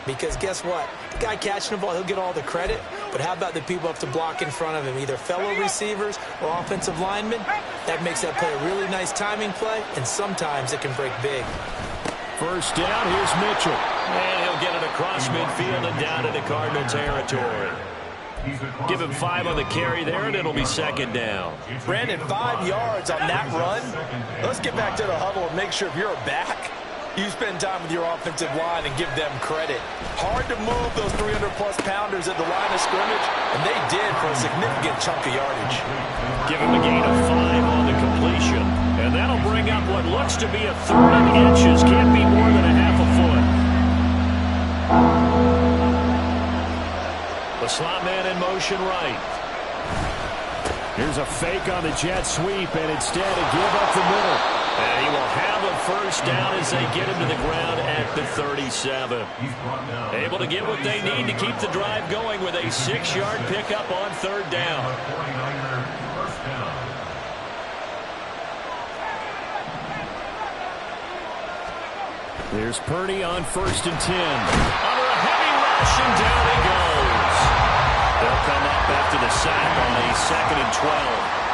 Because guess what? The guy catching the ball, he'll get all the credit. But how about the people up to block in front of him, either fellow receivers or offensive linemen? That makes that play a really nice timing play, and sometimes it can break big. First down, here's Mitchell. And he'll get it across midfield and down into Cardinal territory. Give him 5 on the carry there, and it'll be second down. Brandon, 5 yards on that run. Let's get back to the huddle and make sure if you're a back, you spend time with your offensive line and give them credit. Hard to move those 300-plus pounders at the line of scrimmage, and they did for a significant chunk of yardage. Give him a gain of 5 on the completion, and that'll bring up what looks to be a 3rd and inches. Can't be more than a half a foot. The slot man in motion right. Here's a fake on the jet sweep, and instead a give up the middle. And he will have a first down as they get him to the ground at the 37. Able to get what they need to keep the drive going with a 6-yard pickup on 3rd down. There's Purdy on 1st and 10. Under a heavy rush, and down he goes. They'll come up after the sack on a 2nd and 12.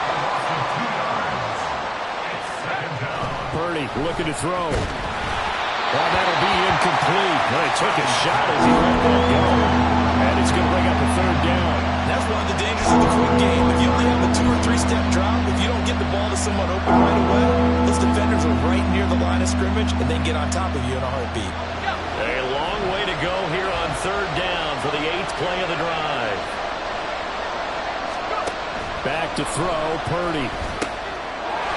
Purdy looking to throw. Well, that'll be incomplete. Well, he took a shot as he let that go. And it's going to bring up a 3rd down. That's one of the dangers of the quick game. If you only have a 2- or 3-step drop, if you don't get the ball to someone open right away, those defenders are right near the line of scrimmage, and they get on top of you in a heartbeat. A long way to go here on 3rd down for the 8th play of the drive. Back to throw, Purdy.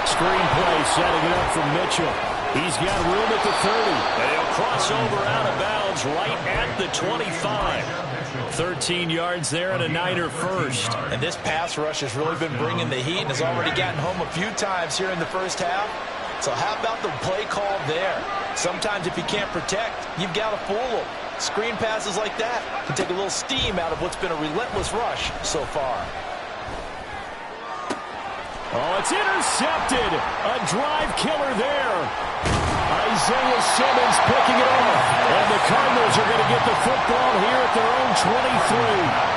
Screen play, setting it up for Mitchell. He's got room at the 30. And he'll cross over out of bounds right at the 25. 13 yards there and a Niner first. And this pass rush has really been bringing the heat and has already gotten home a few times here in the first half. So how about the play call there? Sometimes if you can't protect, you've got to fool them. Screen passes like that can take a little steam out of what's been a relentless rush so far. Oh, it's intercepted. A drive killer there. Isaiah Simmons picking it off. And the Cardinals are going to get the football here at their own 23.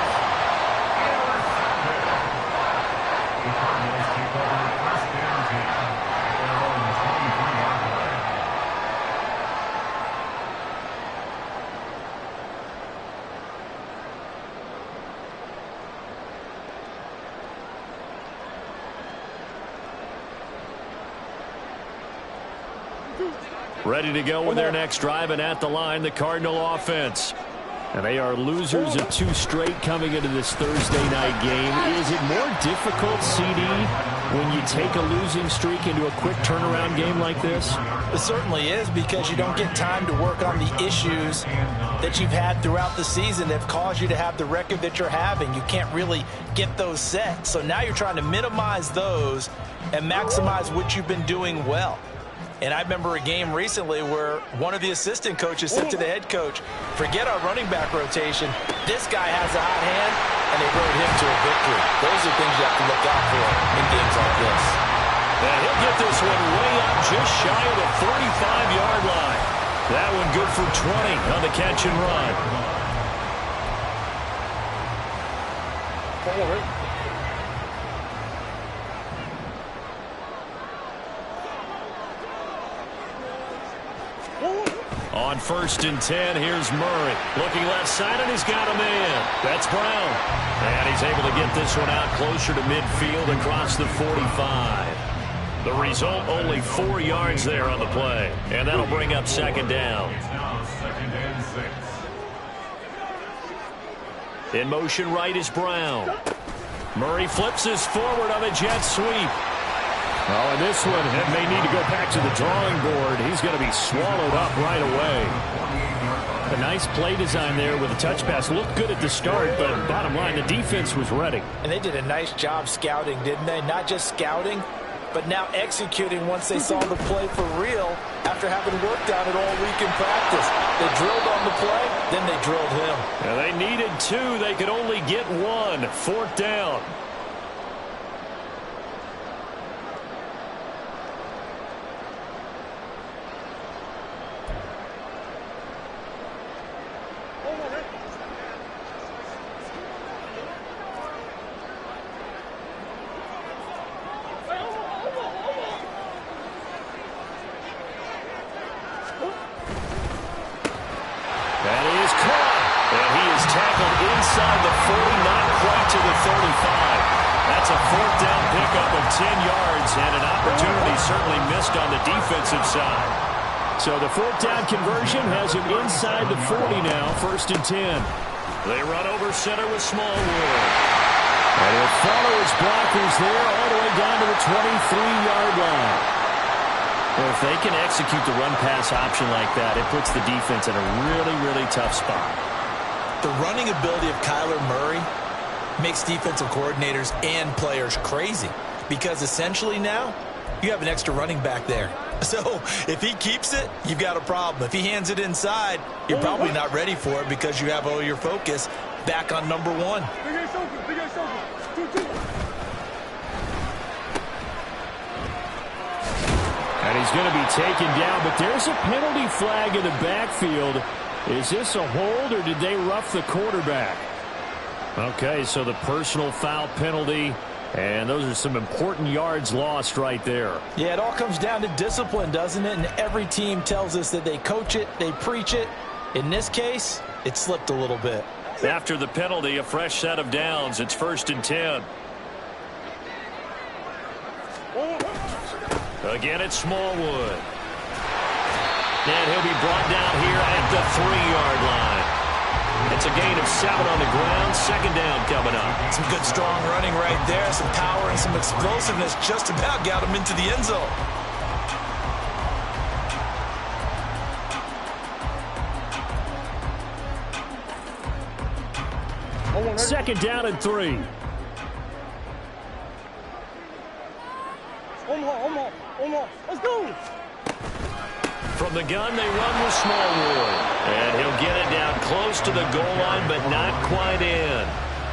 Ready to go with their next drive, and at the line, the Cardinal offense. And they are losers of 2 straight coming into this Thursday night game. Is it more difficult, CD, when you take a losing streak into a quick turnaround game like this? It certainly is, because you don't get time to work on the issues that you've had throughout the season that have caused you to have the record that you're having. You can't really get those set. So now you're trying to minimize those and maximize what you've been doing well. And I remember a game recently where one of the assistant coaches said to the head coach, forget our running back rotation. This guy has a hot hand, and they rode him to a victory. Those are things you have to look out for in games like this. And he'll get this one way up just shy of the 35-yard line. That one good for 20 on the catch and run. On 1st and 10, here's Murray. Looking left side, and he's got him in. That's Brown. And he's able to get this one out closer to midfield across the 45. The result, only 4 yards there on the play. And that'll bring up 2nd down. In motion right is Brown. Murray flips this forward on a jet sweep. Oh, and this one may need to go back to the drawing board. He's going to be swallowed up right away. A nice play design there with a touch pass. Looked good at the start, but bottom line, the defense was ready. And they did a nice job scouting, didn't they? Not just scouting, but now executing once they saw the play for real after having worked on it all week in practice. They drilled on the play, then they drilled him. And they needed 2. They could only get 1. 4th down. it inside the 40, not quite to the 35. That's a fourth down pickup of 10 yards, and an opportunity certainly missed on the defensive side. So the fourth down conversion has him inside the 40 now, 1st and 10. They run over center with Smallwood. And he'll follow his blockers there all the way down to the 23-yard line. Well, if they can execute the run-pass option like that, it puts the defense in a really, really tough spot. The running ability of Kyler Murray makes defensive coordinators and players crazy, because essentially now you have an extra running back there. So if he keeps it, you've got a problem. If he hands it inside, you're probably not ready for it because you have all your focus back on number one. And he's going to be taken down, but there's a penalty flag in the backfield. Is this a hold, or did they rough the quarterback? Okay, so the personal foul penalty, and those are some important yards lost right there. Yeah, it all comes down to discipline, doesn't it? And every team tells us that they coach it, they preach it. In this case, it slipped a little bit. After the penalty, a fresh set of downs. It's 1st and 10. Again, it's Smallwood. And he'll be brought down here at the 3-yard line. It's a gain of 7 on the ground. 2nd down coming up. Some good, strong running right there. Some power and some explosiveness just about got him into the end zone. Second down and 3. Let's go. From the gun, they run with Smallwood. And he'll get it down close to the goal line, but not quite in.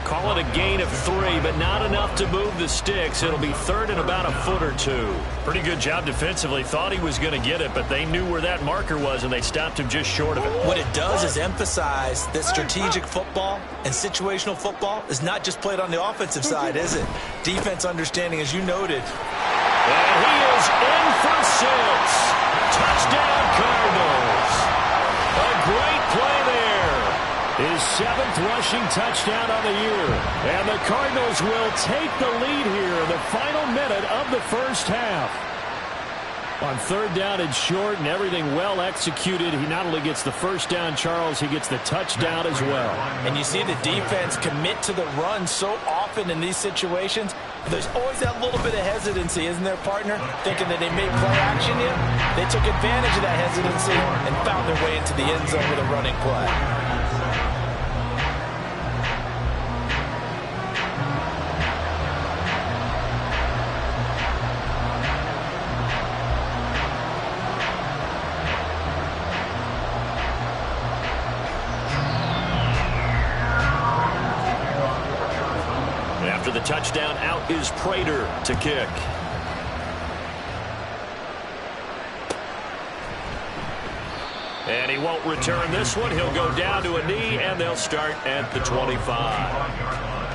Call it a gain of 3, but not enough to move the sticks. It'll be 3rd and about a foot or 2. Pretty good job defensively. Thought he was going to get it, but they knew where that marker was, and they stopped him just short of it. What it does is emphasize that strategic football and situational football is not just played on the offensive side, is it? Defense understanding, as you noted. And he is in for 6. Touchdown, Cardinals. A great play there. His 7th rushing touchdown on the year. And the Cardinals will take the lead here in the final minute of the first half. On 3rd down and short, and everything well executed, he not only gets the first down, Charles, he gets the touchdown as well. And you see the defense commit to the run so often in these situations. There's always that little bit of hesitancy, isn't there, partner? Thinking that they may play action you. They took advantage of that hesitancy and found their way into the end zone with a running play. After the touchdown, out is Prater to kick. And he won't return this one. He'll go down to a knee, and they'll start at the 25.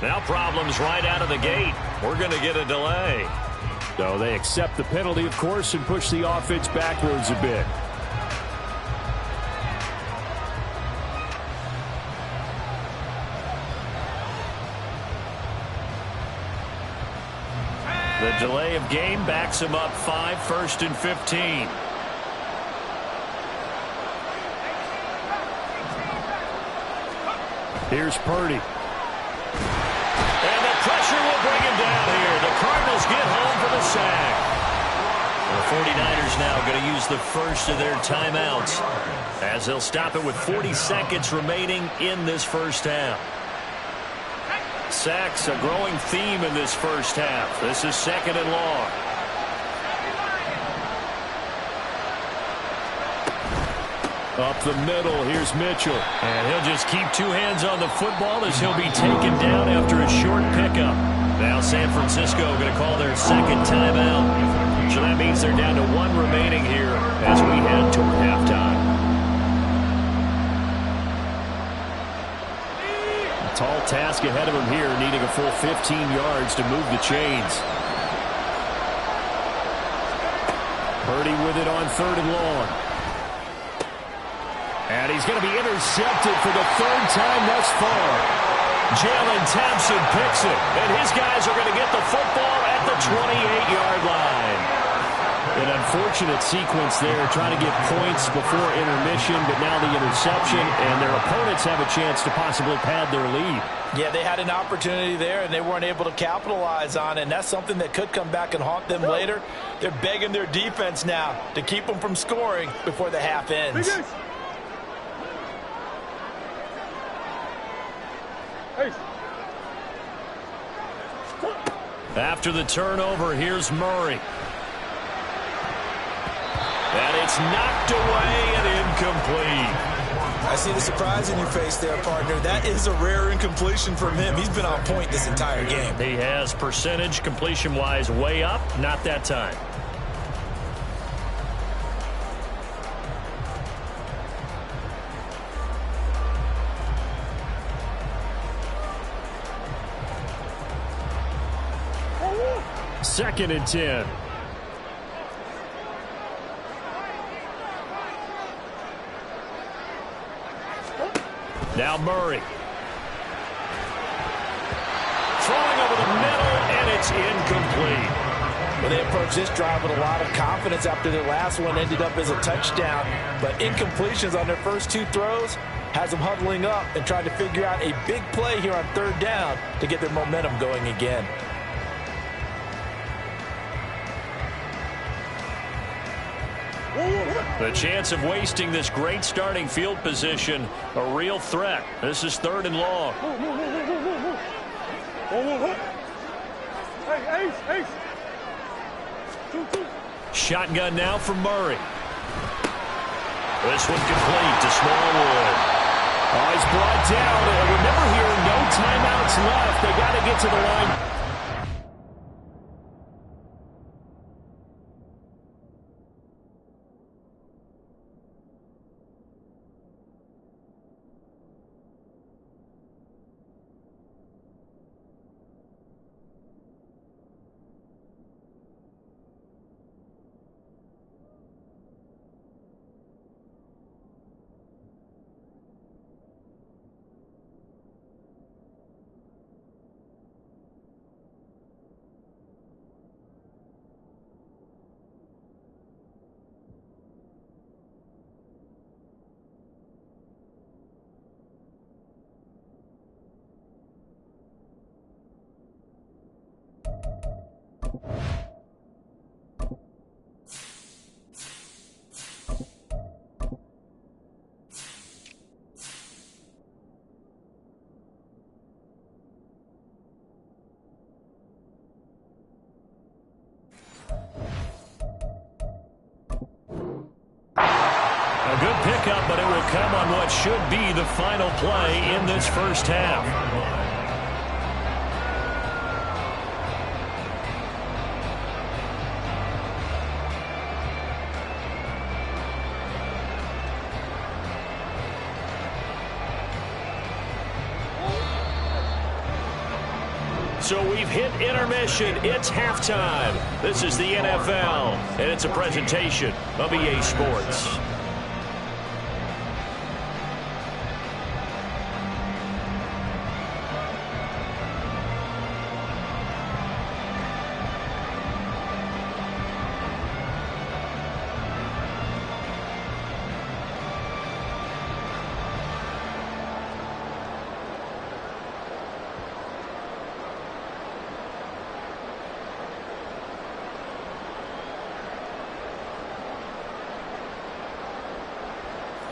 Now problems right out of the gate. We're going to get a delay. So they accept the penalty, of course, and push the offense backwards a bit. The delay of game backs him up 5, 1st and 15. Here's Purdy. And the pressure will bring him down here. The Cardinals get home for the sack. The 49ers now going to use the first of their timeouts as they'll stop it with 40 seconds remaining in this first half. Sacks a growing theme in this first half. This is 2nd and long. Up the middle, here's Mitchell. And he'll just keep two hands on the football as he'll be taken down after a short pickup. Now San Francisco going to call their second timeout. So that means they're down to one remaining here as we head toward halftime. A tall task ahead of him here, needing a full 15 yards to move the chains. Purdy with it on 3rd and long. And he's going to be intercepted for the 3rd time thus far. Jalen Thompson picks it, and his guys are going to get the football at the 28-yard line. An unfortunate sequence there, trying to get points before intermission, but now the interception, and their opponents have a chance to possibly pad their lead. Yeah, they had an opportunity there, and they weren't able to capitalize on it, and that's something that could come back and haunt them later. They're begging their defense now to keep them from scoring before the half ends. After the turnover, here's Murray. And it's knocked away and incomplete. I see the surprise in your face there, partner. That is a rare incompletion from him. He's been on point this entire game. He has percentage completion-wise way up, not that time. Second and 10. Now Murray. Throwing over the middle, and it's incomplete. Well, they approached this drive with a lot of confidence after their last one ended up as a touchdown. But incompletions on their first 2 throws has them huddling up and trying to figure out a big play here on 3rd down to get their momentum going again. The chance of wasting this great starting field position, a real threat. This is 3rd and long. Shotgun now from Murray. This one complete to Smallwood. Oh, he's brought down. Remember here, no timeouts left. They got to get to the line. A good pickup, but it will come on what should be the final play in this first half. So we've hit intermission. It's halftime. This is the NFL, and it's a presentation of EA Sports.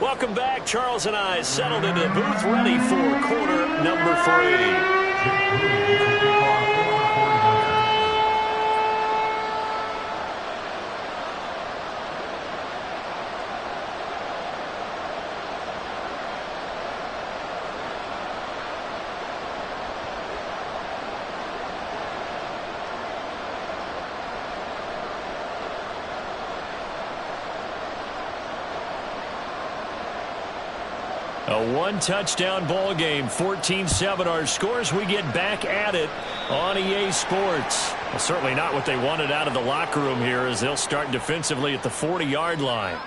Welcome back. Charles and I settled into the booth, ready for quarter number 3. A one-touchdown ball game, 14-7 our scores. We get back at it on EA Sports. Well, certainly not what they wanted out of the locker room here as they'll start defensively at the 40-yard line.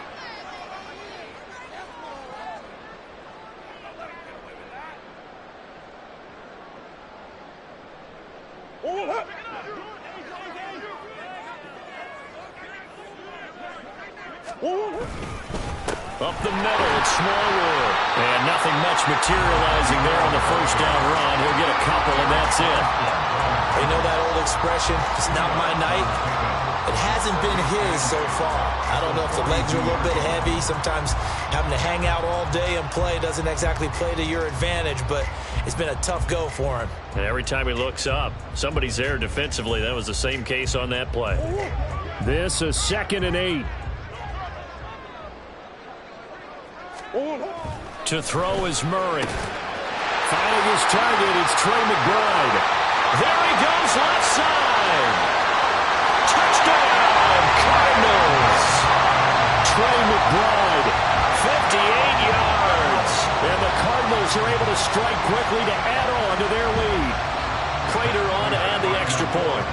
Up the middle, it's Smallwood. And nothing much materializing there on the first down run. He'll get a couple, and that's it. You know that old expression, it's not my night? It hasn't been his so far. I don't know if the legs are a little bit heavy. Sometimes having to hang out all day and play doesn't exactly play to your advantage, but it's been a tough go for him. And every time he looks up, somebody's there defensively. That was the same case on that play. This is 2nd and 8. To throw is Murray. Finding his target, it's Trey McBride. There he goes, left side. Touchdown, Cardinals. Trey McBride, 58 yards. And the Cardinals are able to strike quickly to add on to their lead. Prater on to add the extra point.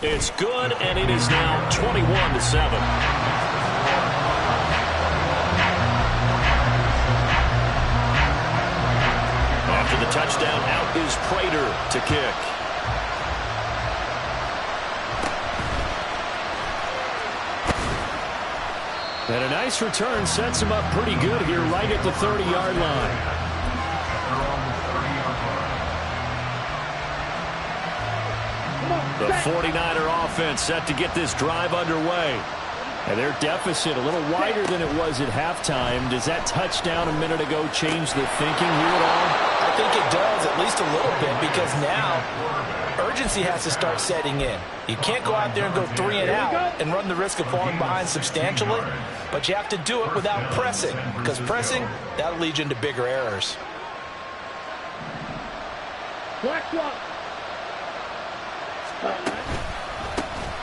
It's good, and it is now 21-7. After the touchdown, out is Prater to kick. And a nice return sets him up pretty good here right at the 30-yard line. The 49er offense set to get this drive underway. And their deficit a little wider than it was at halftime. Does that touchdown a minute ago change the thinking here at all? I think it does, at least a little bit, because now urgency has to start setting in. You can't go out there and go 3 and out and run the risk of falling behind substantially, but you have to do it without pressing, because pressing, that'll lead you into bigger errors.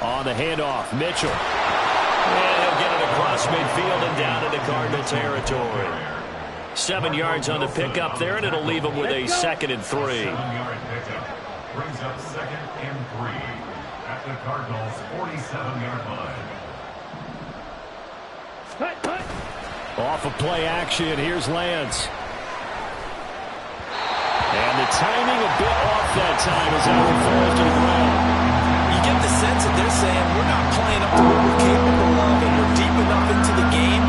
On the handoff, Mitchell. And he'll get it across midfield and down into Cardinal territory. 7 yards on the pickup there, and it'll leave him with a 2nd and 3. Brings up 2nd and 3 at the Cardinals' 47-yard line. Off of play action, here's Lance. And the timing a bit off that time as Allen falls to the ground. You get the sense that they're saying we're not playing up to what we're capable of, and we're deep enough into the game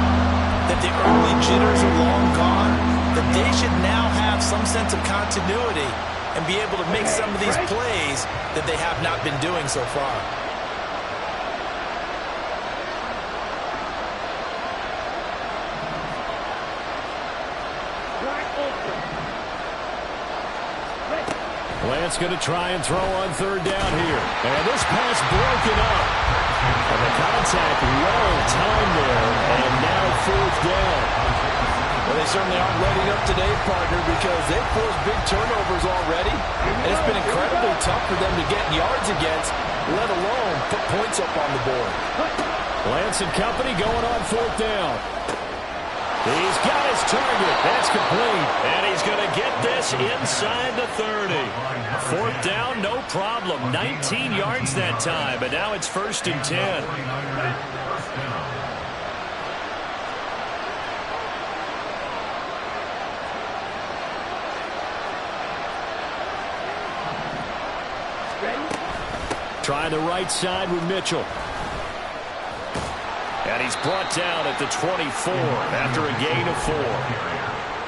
that the early jitters are long gone, that they should now have some sense of continuity and be able to make some of these plays that they have not been doing so far. Lance going to try and throw on 3rd down here. And this pass broken up. And the contact well timed there. And now 4th down. Well, they certainly aren't letting up today, partner, because they've forced big turnovers already. And it's been incredibly tough for them to get yards against, let alone put points up on the board. Lance and company going on 4th down. He's got his target. That's complete. And he's going to get this inside the 30. 4th down, no problem. 19 yards that time. But now it's 1st and 10. Trying the right side with Mitchell. And he's brought down at the 24 after a gain of 4.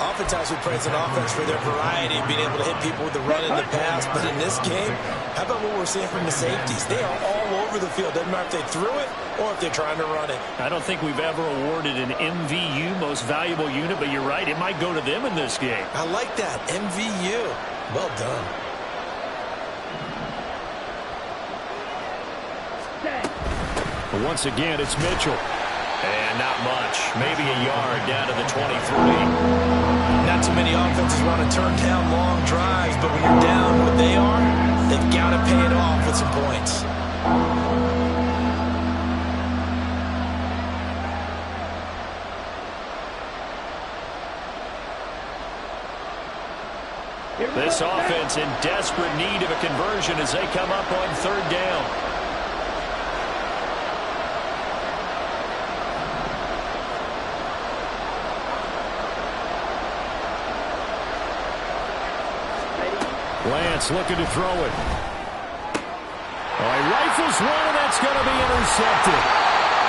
Oftentimes we praise an offense for their variety, being able to hit people with the run and the pass. But in this game, how about what we're seeing from the safeties? They are all over the field. Doesn't matter if they threw it or if they're trying to run it. I don't think we've ever awarded an MVU, most valuable unit, but you're right. It might go to them in this game. I like that. MVU. Well done. But once again, it's Mitchell. And not much. Maybe a yard down to the 23. Not too many offenses want to turn down long drives, but when you're down what they are, they've got to pay it off with some points. This offense in desperate need of a conversion as they come up on third down. Lance looking to throw it. Oh, he rifles one, and that's going to be intercepted.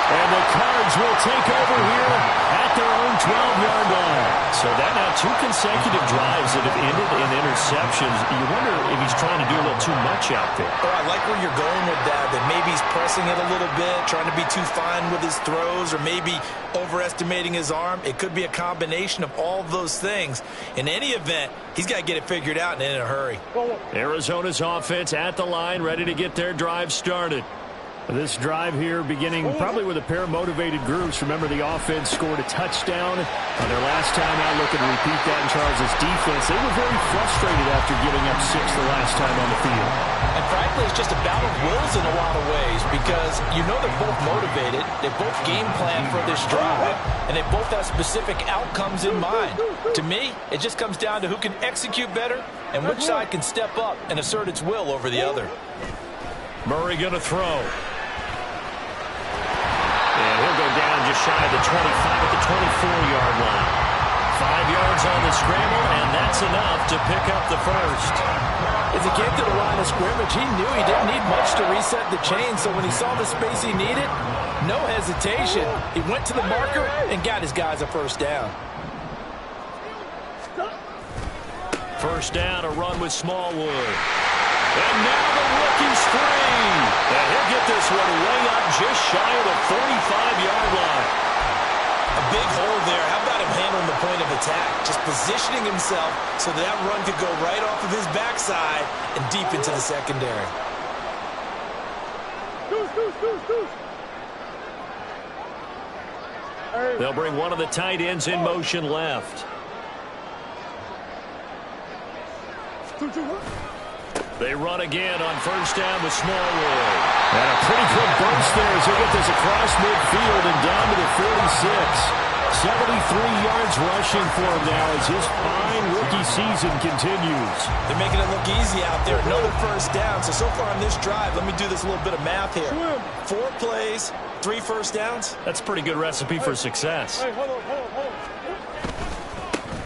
And the Cards will take over here at their own 12-yard line. So that now 2 consecutive drives that have ended in interceptions. You wonder if he's trying to do a little too much out there. Oh, I like where you're going with that maybe he's pressing it a little bit, trying to be too fine with his throws, or maybe overestimating his arm. It could be a combination of all of those things. In any event, he's got to get it figured out and in a hurry. Arizona's offense at the line, ready to get their drive started. This drive here beginning probably with a pair of motivated groups. Remember, the offense scored a touchdown on their last time out. Looking to repeat that in Charles' defense. They were very frustrated after giving up 6 the last time on the field. And frankly, it's just a battle of wills in a lot of ways, because you know they're both motivated. They both game plan for this drive, and they both have specific outcomes in mind. To me, it just comes down to who can execute better and which side can step up and assert its will over the other. Murray going to throw. And he'll go down just shy of the 25 at the 24-yard line. 5 yards on the scramble, and that's enough to pick up the first. As he came to the line of scrimmage, he knew he didn't need much to reset the chain, so when he saw the space he needed, no hesitation. He went to the marker and got his guys a first down. First down, a run with Smallwood. And now the rookie's free. And he'll get this one way up just shy of the 45-yard line. A big hole there. How about him handling the point of attack? Just positioning himself so that run could go right off of his backside and deep into the secondary. They'll bring one of the tight ends in motion left. They run again on first down with Smallwood. And a pretty quick burst there as they get this across midfield and down to the 46. 73 yards rushing for him now as his fine rookie season continues. They're making it look easy out there. Another first down. So far on this drive, let me do this little bit of math here. 4 plays, 3 first downs. That's a pretty good recipe for success. Hey, hold on.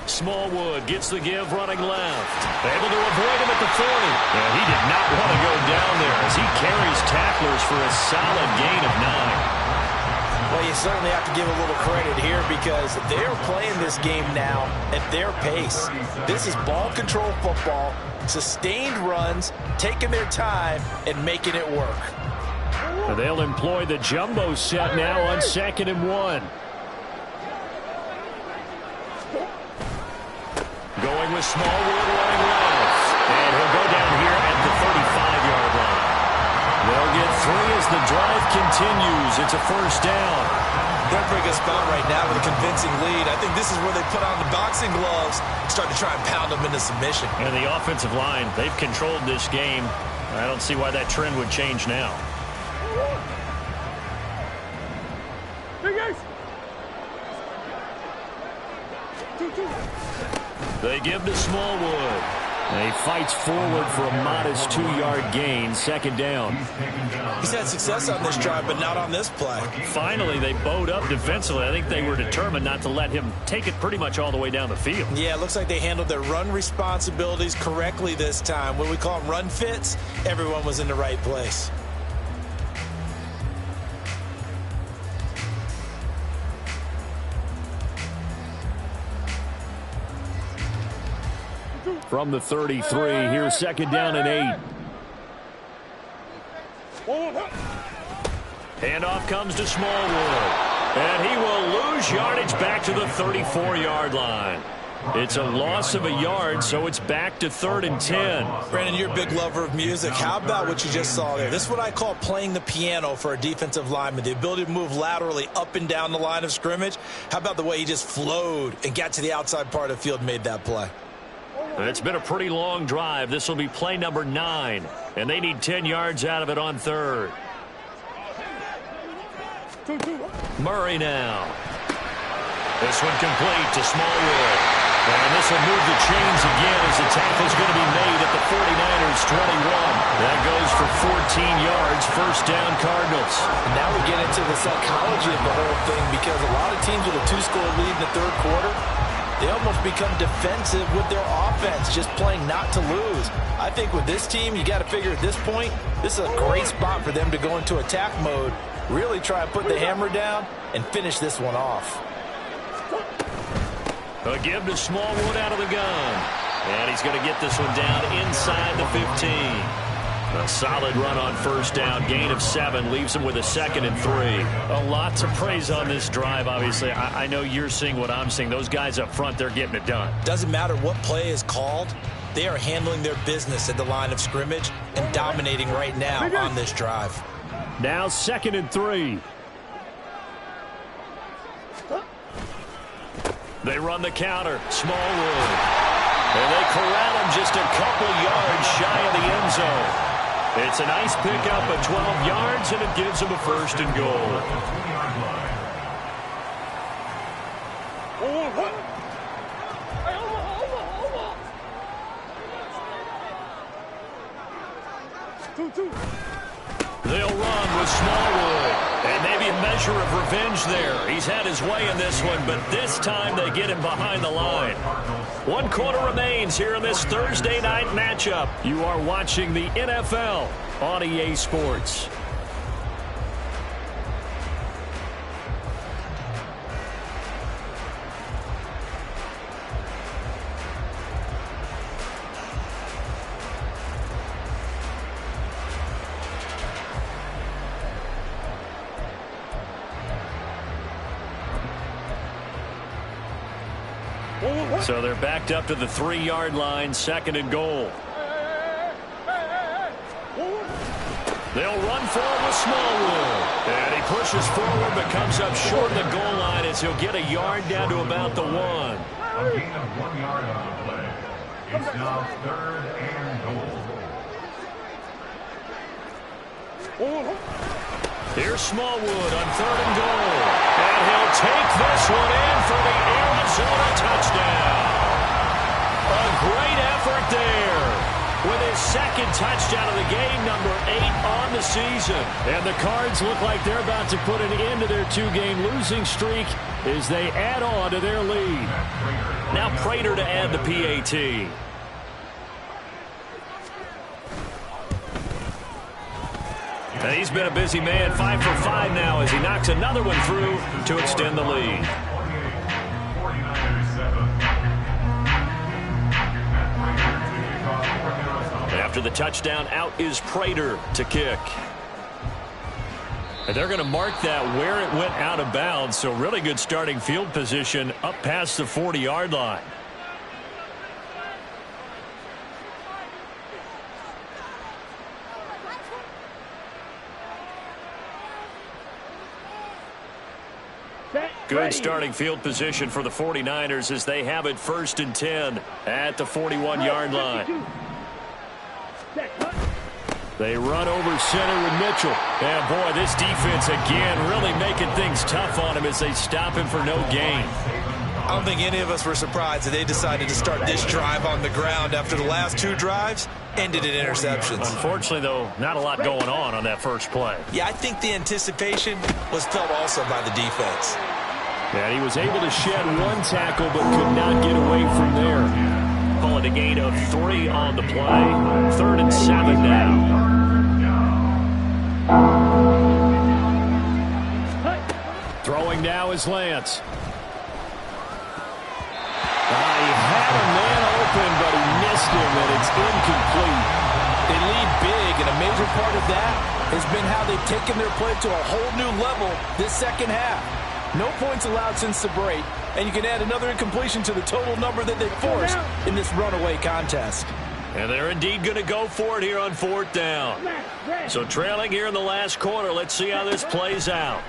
Smallwood gets the give running left. Able to avoid him at the 40. And he did not want to go down there as he carries tacklers for a solid gain of 9. Well, you certainly have to give a little credit here because they're playing this game now at their pace. This is ball control football, sustained runs, taking their time and making it work. They'll employ the jumbo set now on 2nd and 1. Going with Smallwood running left. And he'll go down here at the 35-yard line. They'll get 3 as the drive continues. It's a first down. They're in a pretty good spot right now with a convincing lead. I think this is where they put on the boxing gloves, start to try and pound them into submission. And the offensive line, they've controlled this game. I don't see why that trend would change now. Hey, guys. They give to Smallwood. He fights forward for a modest 2-yard gain, 2nd down. He's had success on this drive, but not on this play. Finally, they bowed up defensively. I think they were determined not to let him take it pretty much all the way down the field. Yeah, it looks like they handled their run responsibilities correctly this time. When we call them run fits, everyone was in the right place. From the 33, here's 2nd down and 8. Handoff comes to Smallwood. And he will lose yardage back to the 34-yard line. It's a loss of a yard, so it's back to 3rd and 10. Brandon, you're a big lover of music. How about what you just saw there? This is what I call playing the piano for a defensive lineman, the ability to move laterally up and down the line of scrimmage. How about the way he just flowed and got to the outside part of the field and made that play? It's been a pretty long drive. This will be play number 9, and they need 10 yards out of it on 3rd. Murray now. This one complete to Smallwood. And this will move the chains again as the tackle is going to be made at the 49ers 21. That goes for 14 yards, first down Cardinals. And now we get into the psychology of the whole thing, because a lot of teams with a 2-score lead in the third quarter, they almost become defensive with their offense, just playing not to lose. I think with this team, you got to figure at this point, this is a great spot for them to go into attack mode, really try to put the hammer down and finish this one off. A give to Smallwood out of the gun. And he's going to get this one down inside the 15. A solid run on first down. Gain of 7 leaves him with a 2nd and 3. A lot to praise on this drive, obviously. I know you're seeing what I'm seeing. Those guys up front, they're getting it done. Doesn't matter what play is called. They are handling their business at the line of scrimmage and dominating right now on this drive. Now 2nd and 3. They run the counter. Smallwood. And they corral him just a couple yards shy of the end zone. It's a nice pickup of 12 yards, and it gives him a 1st and goal. They'll run with Smallwood. And maybe a measure of revenge there. He's had his way in this one, but this time they get him behind the line. 1 quarter remains here in this Thursday night matchup. You are watching the NFL on EA Sports. So they're backed up to the 3-yard line, 2nd and goal. They'll run forward with Smallwood. And he pushes forward but comes up short of the goal line as he'll get a yard down to about the 1. A gain of 1 yard on the play. It's now 3rd and goal. Here's Smallwood on 3rd and goal. And he'll take this one in for the Arizona touchdown. A great effort there. With his 2nd touchdown of the game, number 8 on the season. And the Cards look like they're about to put an end to their 2-game losing streak as they add on to their lead. Now Prater to add the PAT. And he's been a busy man, 5 for 5 now as he knocks another one through to extend the lead. After the touchdown, out is Prater to kick. And they're going to mark that where it went out of bounds, so really good starting field position up past the 40-yard line. Good starting field position for the 49ers as they have it 1st and 10 at the 41-yard line. They run over center with Mitchell. And boy, this defense again really making things tough on him as they stop him for no gain. I don't think any of us were surprised that they decided to start this drive on the ground after the last 2 drives ended in interceptions. Unfortunately, though, not a lot going on that first play. Yeah, I think the anticipation was felt also by the defense. And he was able to shed 1 tackle but could not get away from there. Call it a gain of 3 on the play. 3rd and 7 now. Throwing now is Lance. He had a man open, but he missed him, and it's incomplete. They lead big, and a major part of that has been how they've taken their play to a whole new level this second half. No points allowed since the break, and you can add another incompletion to the total number that they forced in this runaway contest. And they're indeed going to go for it here on 4th down. So trailing here in the last quarter, let's see how this plays out.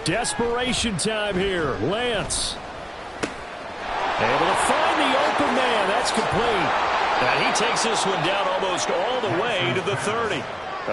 Desperation time here. Lance. Able to find the open man. That's complete. And he takes this one down almost all the way to the 30.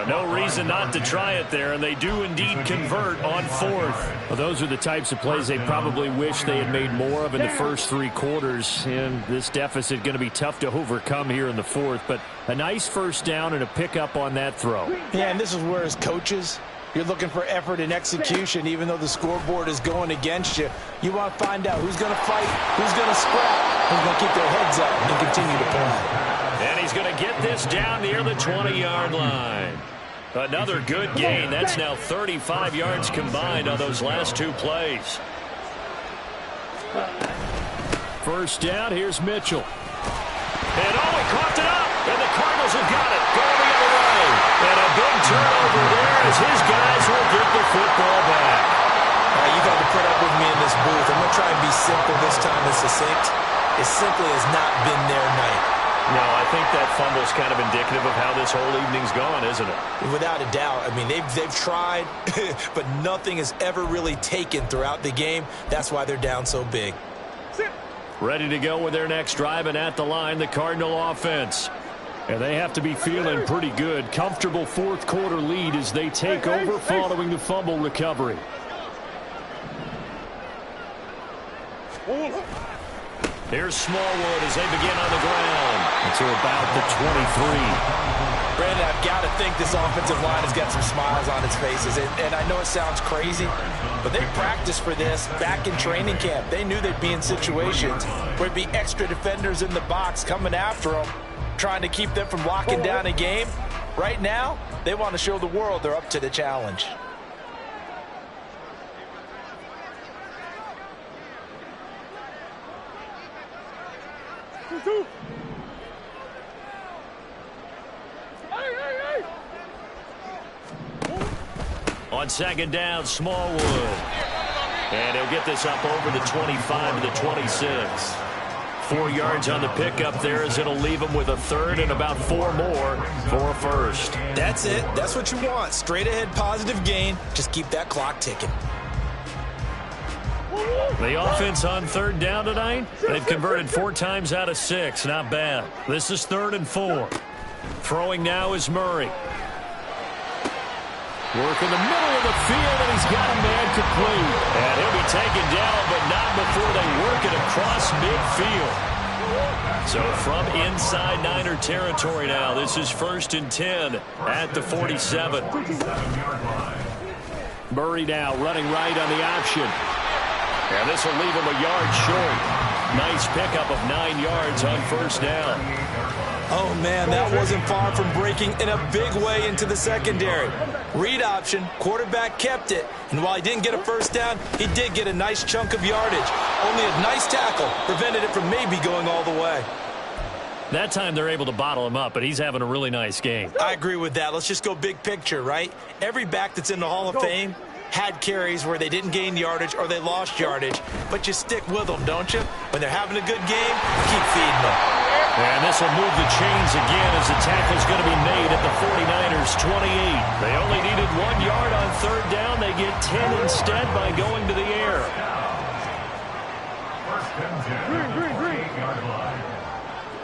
No reason not to try it there, and they do indeed convert on fourth. Well, those are the types of plays they probably wish they had made more of in the first 3 quarters, and this deficit going to be tough to overcome here in the fourth, but a nice first down and a pickup on that throw. Yeah, and this is where as coaches, you're looking for effort and execution, even though the scoreboard is going against you. You want to find out who's going to fight, who's going to scrap, who's going to keep their heads up and continue to play. And he's going to get this down near the 20-yard line. Another good gain. That's now 35 yards combined on those last 2 plays. First down, here's Mitchell. And he caught it up, and the Cardinals have got it. Going the other way. And a big turnover there as his guys will get the football back. You got to put up with me in this booth. I'm going to try and be simple this time and succinct. It simply has not been their night. No, I think that fumble is kind of indicative of how this whole evening's gone, isn't it? Without a doubt. I mean, they've tried, but nothing has ever really taken throughout the game. That's why they're down so big. Ready to go with their next drive, and at the line, the Cardinal offense. And they have to be feeling pretty good. Comfortable fourth quarter lead as they take over following the fumble recovery. Here's Smallwood as they begin on the ground. To about the 23. Brandon, I've got to think this offensive line has got some smiles on its faces. And I know it sounds crazy, but they practiced for this back in training camp. They knew they'd be in situations where it'd be extra defenders in the box coming after them, trying to keep them from locking down a game. Right now, they want to show the world they're up to the challenge. On second down, Smallwood. And he'll get this up over the 25 to the 26. 4 yards on the pickup there as it'll leave him with a third and about 4 more for a first. That's it. That's what you want. Straight ahead positive gain. Just keep that clock ticking. The offense on third down tonight, they've converted 4 times out of 6. Not bad. This is 3rd and 4. Throwing now is Murray. Work in the middle of the field, and he's got a man complete. And he'll be taken down, but not before they work it across midfield. So from inside Niner territory now, this is 1st and 10 at the 47. Murray now running right on the option. And this will leave him a yard short. Nice pickup of 9 yards on first down. Oh, man, that wasn't far from breaking in a big way into the secondary. Read option, quarterback kept it, and while he didn't get a first down, he did get a nice chunk of yardage. Only a nice tackle prevented it from maybe going all the way. That time they're able to bottle him up, but he's having a really nice game. I agree with that. Let's just go big picture, right? Every back that's in the Hall of Fame had carries where they didn't gain yardage or they lost yardage, but you stick with them, don't you? When they're having a good game, keep feeding them. And this will move the chains again as the tackle's going to be made at the 49ers 28. They only needed 1 yard on third down. They get 10 instead by going to the air.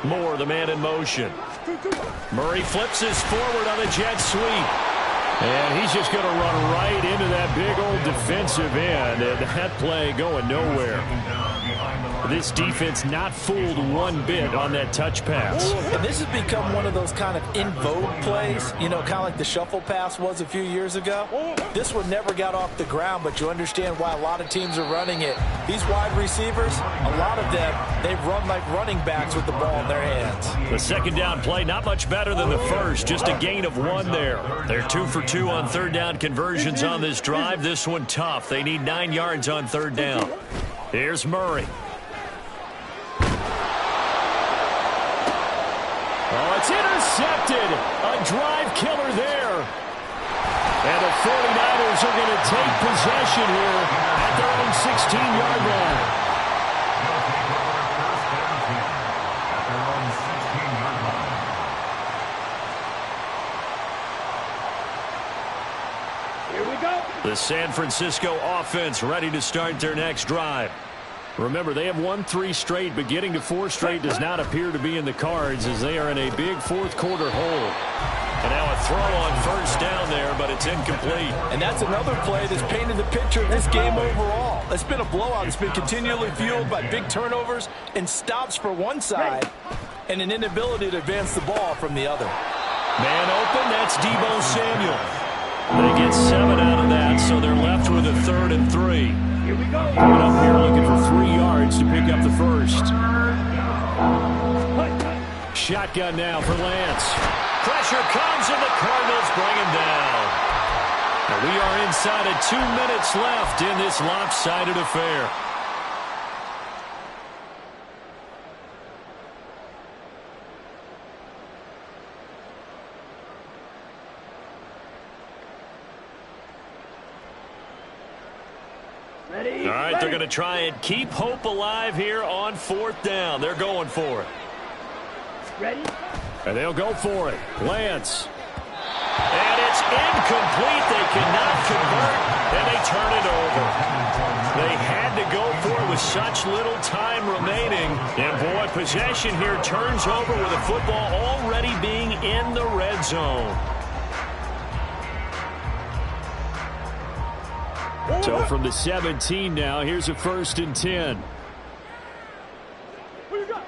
Moore, the man in motion. Murray flips his forward on the jet sweep. And he's just going to run right into that big old defensive end. And that play going nowhere. This defense not fooled one bit on that touch pass. And this has become one of those kind of in vogue plays, you know, kind of like the shuffle pass was a few years ago. This one never got off the ground, but you understand why a lot of teams are running it. These wide receivers, a lot of them, they run like running backs with the ball in their hands. The second down play, not much better than the first, just a gain of 1 there. They're 2 for 2 on third down conversions on this drive. This one tough. They need 9 yards on third down. Here's Murray. Oh, it's intercepted. A drive killer there. And the 49ers are going to take possession here at their own 16-yard line. Here we go. The San Francisco offense ready to start their next drive. Remember, they have won 3 straight, but getting to 4 straight does not appear to be in the cards as they are in a big fourth quarter hole. And now a throw on first down there, but it's incomplete. And that's another play that's painted the picture of this game overall. It's been a blowout. It's been continually fueled by big turnovers and stops for one side and an inability to advance the ball from the other. Man open, that's Deebo Samuel. They get 7 out of that, so they're left with a 3rd and 3. Here we go. Coming up here looking for 3 yards to pick up the first. Shotgun now for Lance. Pressure comes and the Cardinals bring him down. Now we are inside of 2 minutes left in this lopsided affair. Ready? All right, they're going to try and keep hope alive here on 4th down. They're going for it. Ready? And they'll go for it. Lance. And it's incomplete. They cannot convert, and they turn it over. They had to go for it with such little time remaining. And, boy, possession here turns over with the football already being in the red zone. So from the 17 now, here's a 1st and 10. What you got?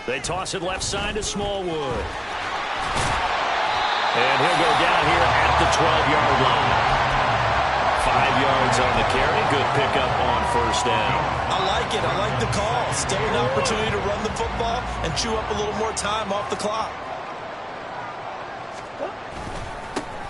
They toss it left side to Smallwood. And he'll go down here at the 12-yard line. 5 yards on the carry. Good pickup on 1st down. I like it. I like the call. Still an opportunity to run the football and chew up a little more time off the clock.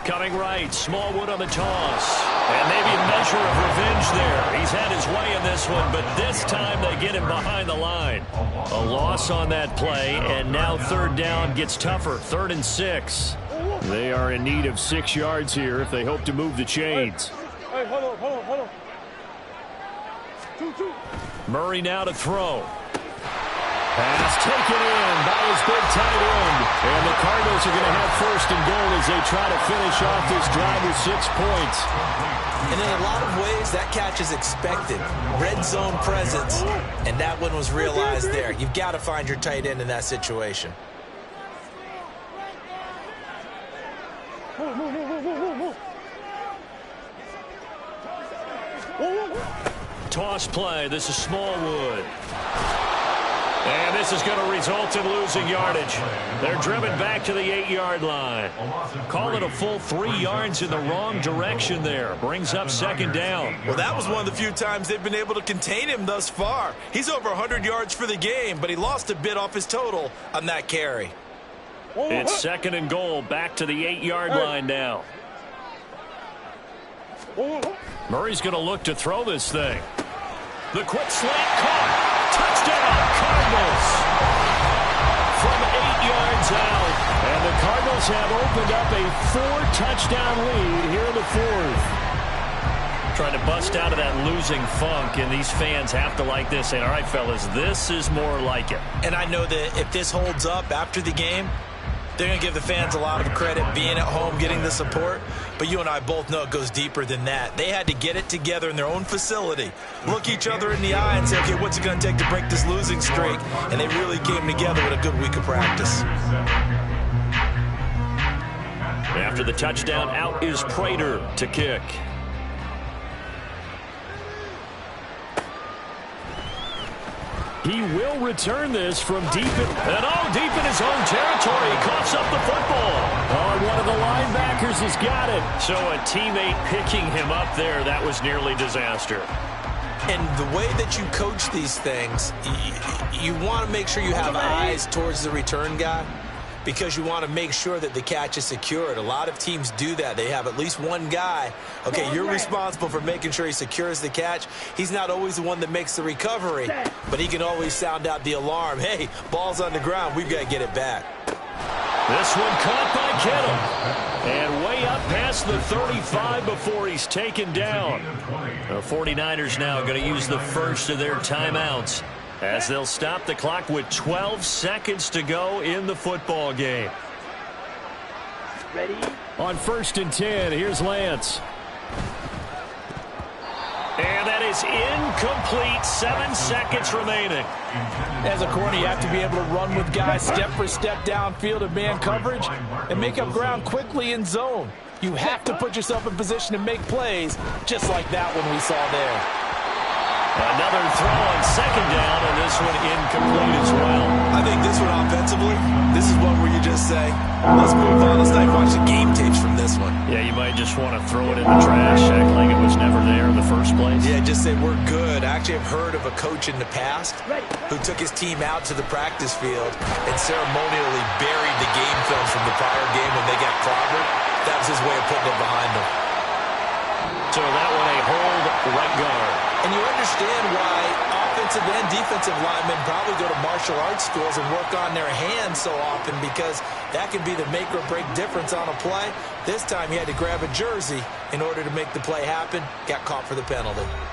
Coming right, Smallwood on the toss. And maybe a measure of revenge there. He's had his way in this one, but this time they get him behind the line. A loss on that play, and now 3rd down gets tougher. 3rd and 6. They are in need of 6 yards here if they hope to move the chains. Hey, hold on. 2-2. Murray now to throw. Pass taken in by his big tight end. And the Cardinals are going to have 1st and goal as they try to finish off this drive with 6 points. And in a lot of ways, that catch is expected. Red zone presence, and that one was realized there. You've got to find your tight end in that situation. Toss play. This is Smallwood. And this is going to result in losing yardage. They're driven back to the 8-yard line. Call it a full 3 yards in the wrong direction there. Brings up 2nd down. Well, that was one of the few times they've been able to contain him thus far. He's over 100 yards for the game, but he lost a bit off his total on that carry. It's 2nd and goal, back to the 8-yard line now. Murray's going to look to throw this thing. The quick slant caught. Touchdown, Cardinals. From 8 yards out. And the Cardinals have opened up a 4-touchdown lead here in the 4th. Trying to bust out of that losing funk, and these fans have to like this. Saying, all right, fellas, this is more like it. And I know that if this holds up after the game, they're going to give the fans a lot of credit being at home, getting the support. But you and I both know it goes deeper than that. They had to get it together in their own facility, look each other in the eye and say, okay, what's it going to take to break this losing streak? And they really came together with a good week of practice. After the touchdown, out is Prater to kick. He will return this from deep in his own territory. He coughs up the football. Oh, one of the linebackers has got it. So a teammate picking him up there, that was nearly disaster. And the way that you coach these things, you want to make sure you have eyes towards the return guy, because you want to make sure that the catch is secured. A lot of teams do that. They have at least one guy. Okay, you're responsible for making sure he secures the catch. He's not always the one that makes the recovery, but he can always sound out the alarm. Hey, ball's on the ground. We've got to get it back. This one caught by Kittle. And way up past the 35 before he's taken down. The 49ers now going to use the first of their timeouts, as they'll stop the clock with 12 seconds to go in the football game. Ready? On 1st and 10, here's Lance. And that is incomplete. 7 seconds remaining. As a corner, you have to be able to run with guys step for step downfield in man coverage and make up ground quickly in zone. You have to put yourself in position to make plays, just like that one we saw there. Another throw on second down, and this one incomplete as well. I think this one offensively, this is one where you just say, let's move on. Let's not watch the game tapes from this one. Yeah, you might just want to throw it in the trash, act like it was never there in the first place. Yeah, just say we're good. I actually have heard of a coach in the past who took his team out to the practice field and ceremonially buried the game film from the prior game when they got clobbered. That was his way of putting it behind them. So that one a hold right guard. And you understand why offensive and defensive linemen probably go to martial arts schools and work on their hands so often, because that can be the make or break difference on a play. This time he had to grab a jersey in order to make the play happen. Got caught for the penalty.